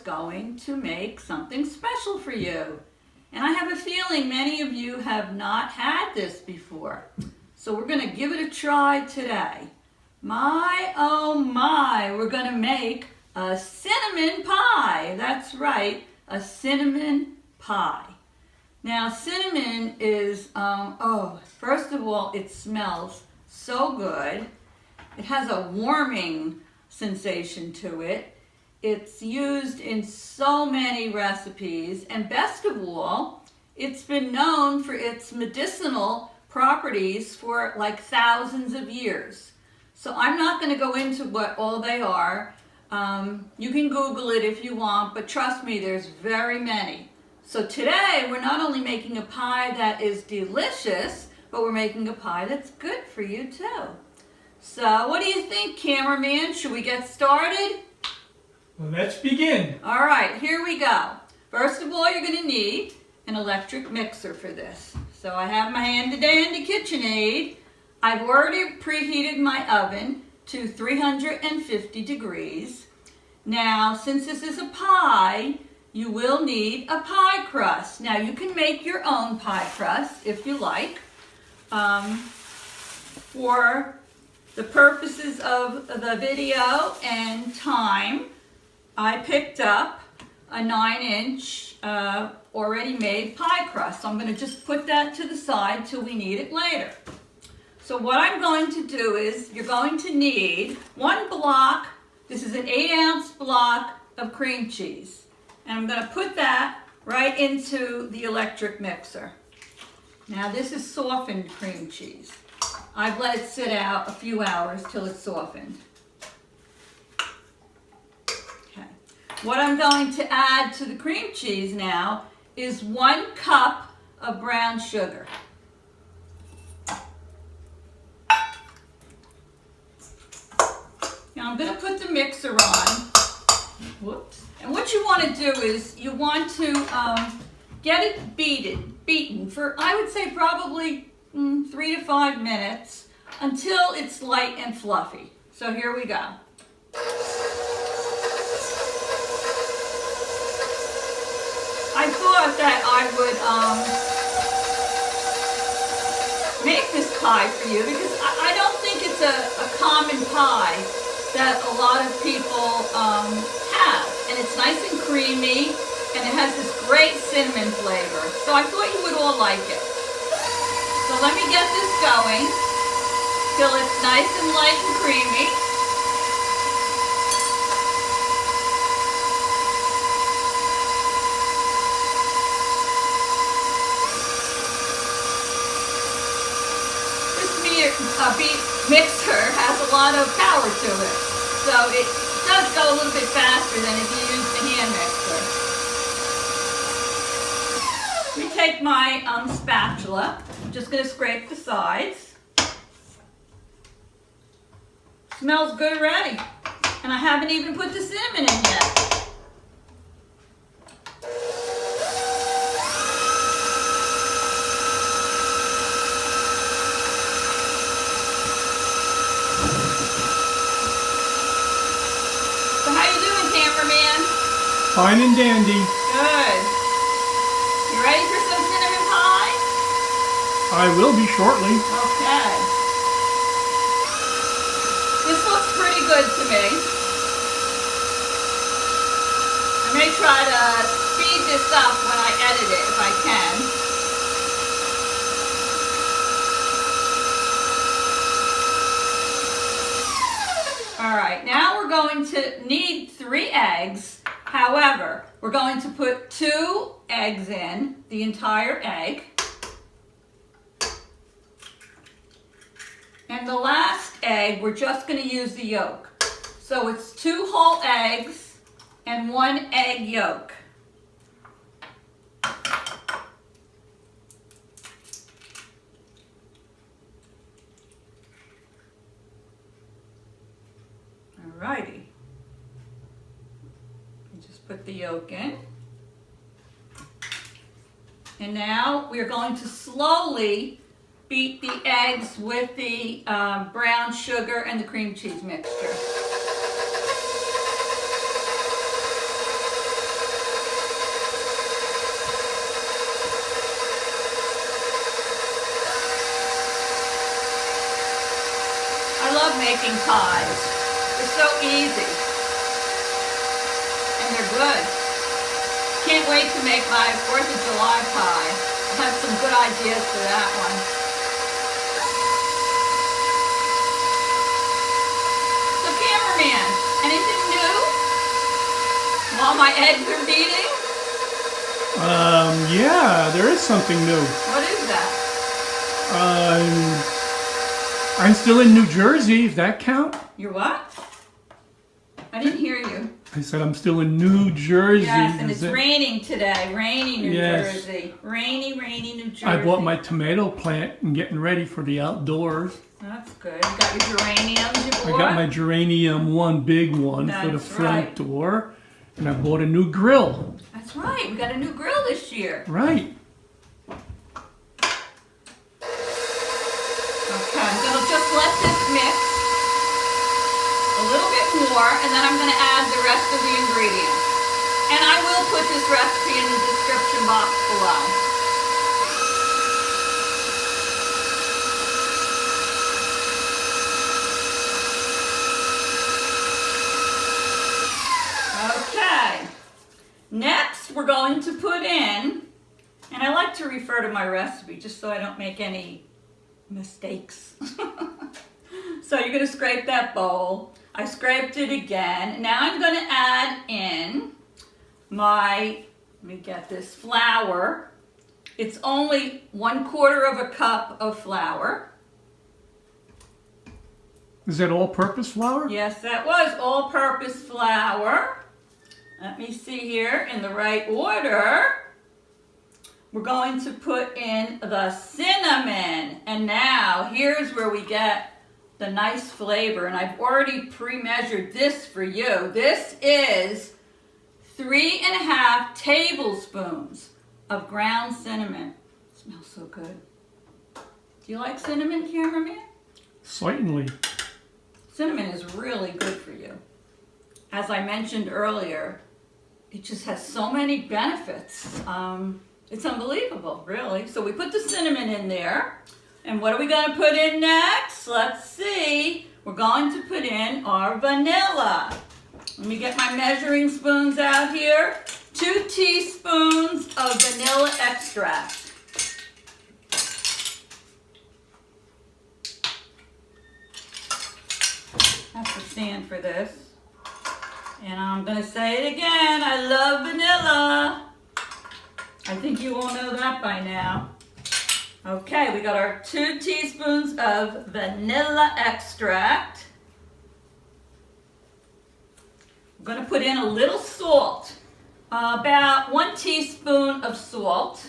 going to make something special for you. And I have a feeling many of you have not had this before. So we're going to give it a try today. My, oh my, we're going to make a cinnamon pie. That's right, a cinnamon pie. Now cinnamon is, first of all, it smells so good. It has a warming sensation to it. It's used in so many recipes, and best of all, it's been known for its medicinal properties for like thousands of years. So I'm not going to go into what all they are. You can Google it if you want, but trust me, there's very many. So today, we're not only making a pie that is delicious, but we're making a pie that's good for you too. So what do you think, cameraman? Should we get started? Well, let's begin. All right, here we go. First of all, you're going to need an electric mixer for this. So I have my handy-dandy KitchenAid. I've already preheated my oven to 350 degrees. Now, since this is a pie, you will need a pie crust. Now, you can make your own pie crust if you like. For the purposes of the video and time, I picked up a 9-inch already made pie crust. So I'm going to just put that to the side till we need it later. So what I'm going to do is you're going to need 1 block, this is an 8-ounce block of cream cheese. And I'm going to put that right into the electric mixer. Now this is softened cream cheese. I've let it sit out a few hours till it's softened. Okay. What I'm going to add to the cream cheese now is 1 cup of brown sugar. Now I'm going to put the mixer on. Whoops. And what you want to do is you want to get it beaten for, I would say, probably 3 to 5 minutes until it's light and fluffy. So here we go. I thought that I would make this pie for you because I don't think it's a common pie that a lot of people have. And it's nice and creamy, and it has this great cinnamon flavor. So I thought you would all like it. So let me get this going till it's nice and light and creamy. This mixer has a lot of power to it, so it does go a little bit faster than if you use the hand mixer. We take my spatula. I'm just going to scrape the sides. Smells good already, and I haven't even put the cinnamon in yet. Fine and dandy. Good. You ready for some cinnamon pie? I will be shortly. Okay. This looks pretty good to me. I may try to speed this up when I edit it if I can. All right, now we're going to need 3 eggs. However, we're going to put 2 eggs in, the entire egg. And the last egg, we're just going to use the yolk. So it's 2 whole eggs and 1 egg yolk. Alrighty. Just put the yolk in. And now we're going to slowly beat the eggs with the brown sugar and the cream cheese mixture. love making pies. They're so easy. And they're good. Can't wait to make my 4th of July pie. I have some good ideas for that one. So cameraman, anything new? While my eggs are beating? Yeah, there is something new. What is that? I'm still in New Jersey, if that count. You're what? I didn't hear you. I said I'm still in New Jersey. Yes, and Is it's it- raining today. Rainy New Yes. Jersey. Rainy New Jersey. I bought my tomato plant and getting ready for the outdoors. That's good. You got your geraniums you I bought? got my geranium, one big one for the That's front right. door. And I bought a new grill. That's right. We got a new grill this year. Right. Okay, I'm going to just let this mix a little bit more, and then I'm going to add the rest of the ingredients. And I will put this recipe in the description box below. Okay, next we're going to put in, and I like to refer to my recipe just so I don't make any mistakes. So you're going to scrape that bowl. I scraped it again. Now I'm going to add in my, let me get this, flour. It's only 1/4 cup of flour. Is that all-purpose flour? Yes, that was all-purpose flour. Let me see here in the right order. We're going to put in the cinnamon. And now here's where we get the nice flavor. And I've already pre-measured this for you. This is 3½ tablespoons of ground cinnamon. It smells so good. Do you like cinnamon, cameraman? Certainly. Cinnamon is really good for you. As I mentioned earlier, it just has so many benefits. It's unbelievable, really. So we put the cinnamon in there. And what are we going to put in next? Let's see. We're going to put in our vanilla. Let me get my measuring spoons out here. 2 teaspoons of vanilla extract. I have to stand for this. And I'm going to say it again. I love vanilla. I think you all know that by now. Okay, we got our 2 teaspoons of vanilla extract. I'm going to put in a little salt. About 1 teaspoon of salt.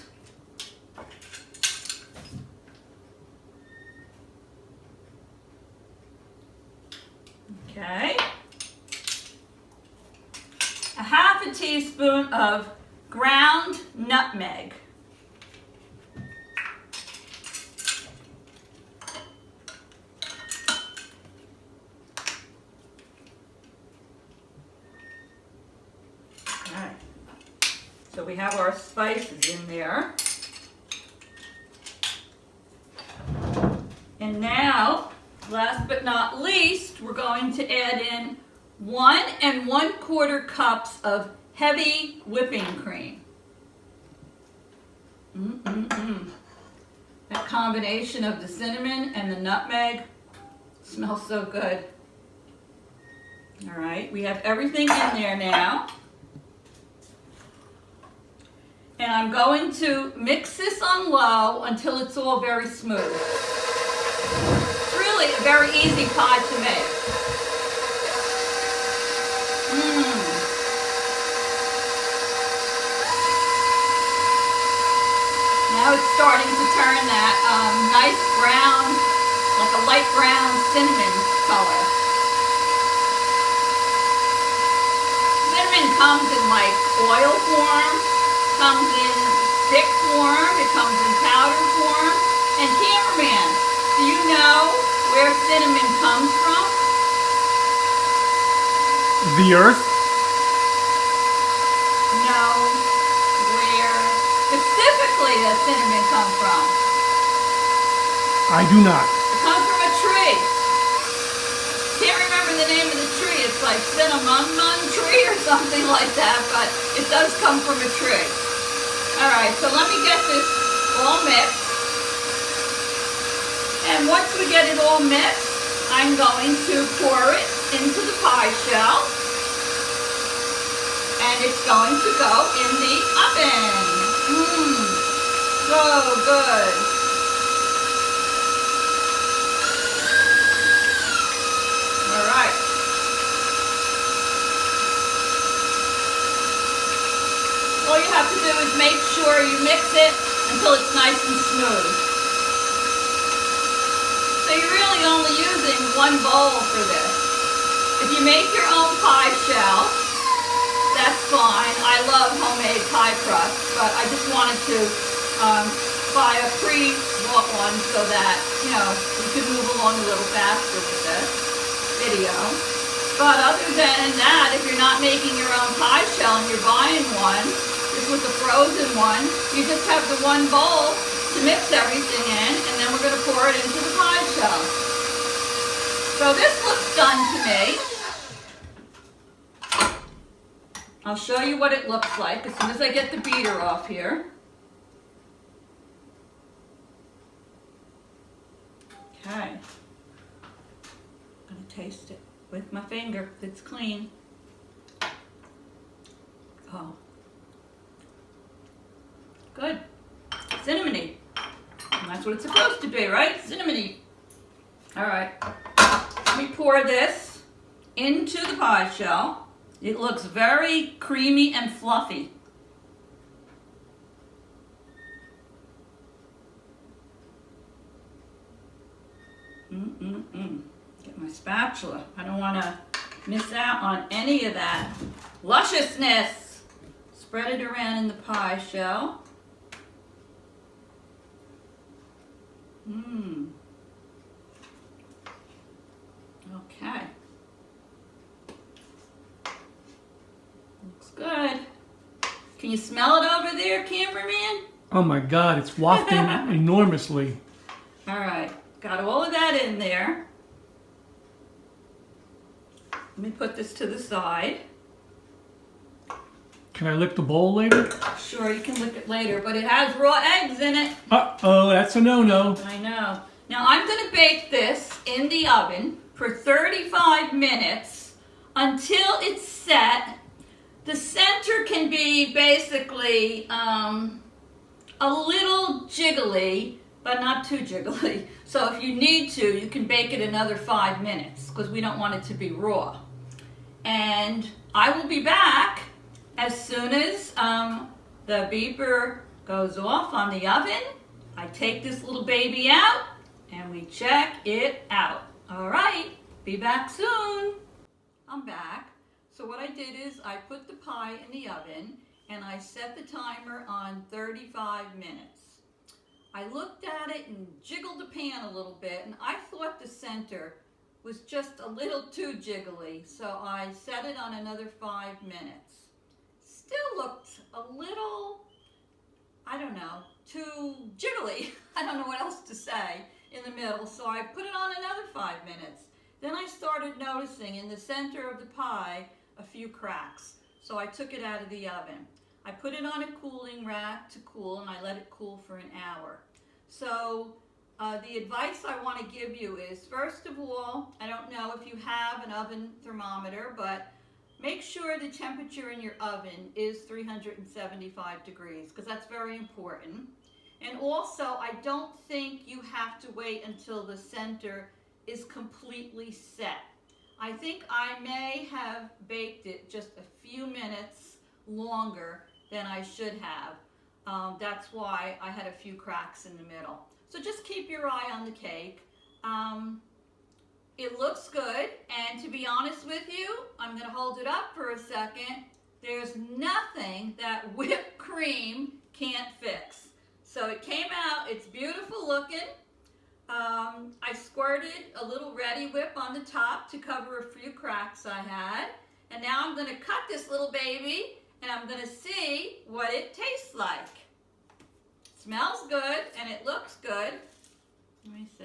Okay. 1/2 teaspoon of ground nutmeg. Okay. So we have our spices in there. And now, last but not least, we're going to add in 1 1/4 cups of heavy whipping cream. That combination of the cinnamon and the nutmeg smells so good. All right, we have everything in there now. And I'm going to mix this on low until it's all very smooth. It's really a very easy pie to make. Now it's starting to turn that nice brown, like a light brown cinnamon color. Cinnamon comes in like oil form, comes in stick form, it comes in powder form. And cameraman, do you know where cinnamon comes from? The earth? No, where specifically does cinnamon come from? I do not. It comes from a tree. remember the name of the tree. It's like cinnamon tree or something like that, but it does come from a tree. All right, so let me get this all mixed. And once we get it all mixed, I'm going to pour it into the pie shell. And it's going to go in the oven. So good. All right. All you have to do is make sure you mix it until it's nice and smooth. So you're really only using one bowl for this. If you make your own pie shell, that's fine. I love homemade pie crust, but I just wanted to buy a pre-bought one so that, you know, you could move along a little faster with this video. But other than that, if you're not making your own pie shell and you're buying one, this was a frozen one, you just have the one bowl to mix everything in, and then we're going to pour it into the pie shell. So this looks done to me. I'll show you what it looks like as soon as I get the beater off here. Okay. I'm going to taste it with my finger. It's clean. Oh. Good. Cinnamony. And that's what it's supposed to be, right? Cinnamony. All right. Let me pour this into the pie shell. It looks very creamy and fluffy. Get my spatula. I don't want to miss out on any of that lusciousness. Spread it around in the pie shell. Okay. Looks good. Can you smell it over there, cameraman? Oh my God, it's wafting enormously. All right, got all of that in there. Let me put this to the side. Can I lick the bowl later? Sure, you can lick it later, but it has raw eggs in it. Uh-oh, that's a no-no. I know. Now I'm going to bake this in the oven for 35 minutes until it's set. The center can be basically a little jiggly, but not too jiggly. So if you need to, you can bake it another 5 minutes because we don't want it to be raw. And I will be back as soon as the beeper goes off on the oven. I take this little baby out and we check it out. All right, be back soon. I'm back. So what I did is I put the pie in the oven and I set the timer on 35 minutes. I looked at it and jiggled the pan a little bit, and I thought the center was just a little too jiggly, so I set it on another 5 minutes. Still looked a little, I don't know, too jiggly. I don't know what else to say in the middle, so I put it on another 5 minutes. Then I started noticing in the center of the pie a few cracks, so I took it out of the oven. I put it on a cooling rack to cool, and I let it cool for an hour. So the advice I want to give you is, first of all, I don't know if you have an oven thermometer, but make sure the temperature in your oven is 375 degrees, because that's very important. And also, I don't think you have to wait until the center is completely set. I think I may have baked it just a few minutes longer than I should have. That's why I had a few cracks in the middle. So just keep your eye on the cake. It looks good, and to be honest with you, I'm going to hold it up for a second. There's nothing that whipped cream can't fix. So it came out, it's beautiful looking. I squirted a little Ready Whip on the top to cover a few cracks I had. And now I'm going to cut this little baby, and I'm going to see what it tastes like. It smells good, and it looks good. Let me see.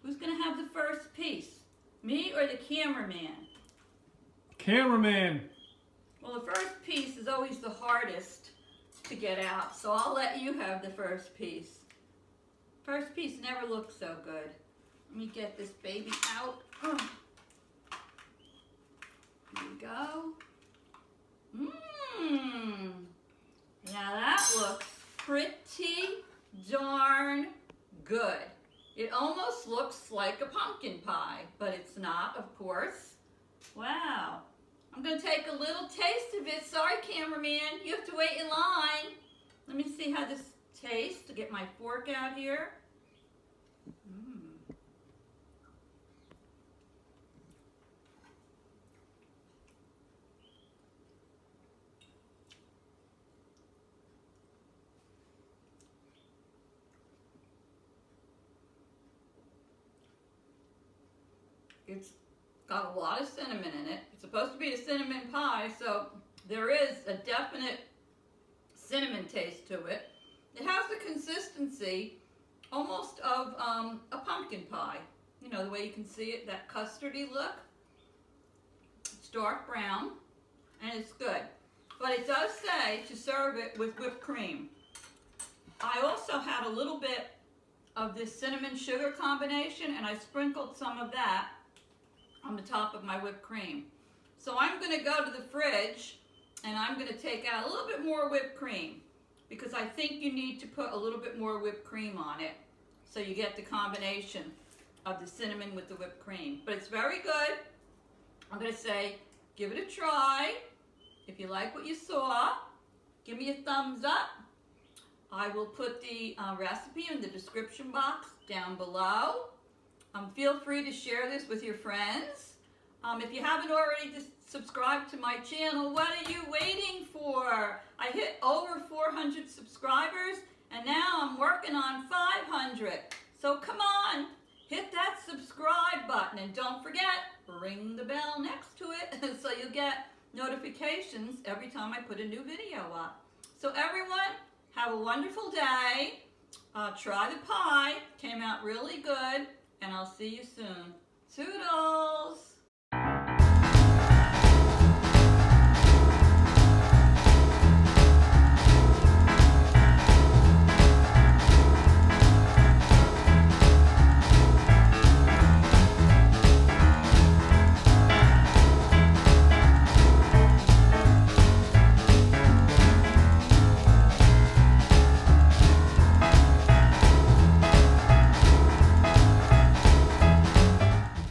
Who's gonna have the first piece? Me or the cameraman? Cameraman. Well, the first piece is always the hardest to get out, so I'll let you have the first piece. First piece never looks so good. Let me get this baby out. Here we go. Now that looks pretty darn good. It almost looks like a pumpkin pie, but it's not, of course. Wow. I'm going to take a little taste of it. Sorry, cameraman. You have to wait in line. Let me see how this tastes to get my fork out here. It's got a lot of cinnamon in it. It's supposed to be a cinnamon pie, so there is a definite cinnamon taste to it. It has the consistency almost of a pumpkin pie. You know, the way you can see it, that custardy look. It's dark brown, and it's good. But it does say to serve it with whipped cream. I also had a little bit of this cinnamon sugar combination, and I sprinkled some of that on the top of my whipped cream. So I'm going to go to the fridge and I'm going to take out a little bit more whipped cream because I think you need to put a little bit more whipped cream on it so you get the combination of the cinnamon with the whipped cream. But it's very good. I'm going to say give it a try. If you like what you saw, give me a thumbs up. I will put the recipe in the description box down below. Feel free to share this with your friends. If you haven't already subscribed to my channel, what are you waiting for? I hit over 400 subscribers and now I'm working on 500. So come on, hit that subscribe button and don't forget, ring the bell next to it so you'll get notifications every time I put a new video up. So everyone, have a wonderful day. Try the pie, came out really good. And I'll see you soon. Toodles!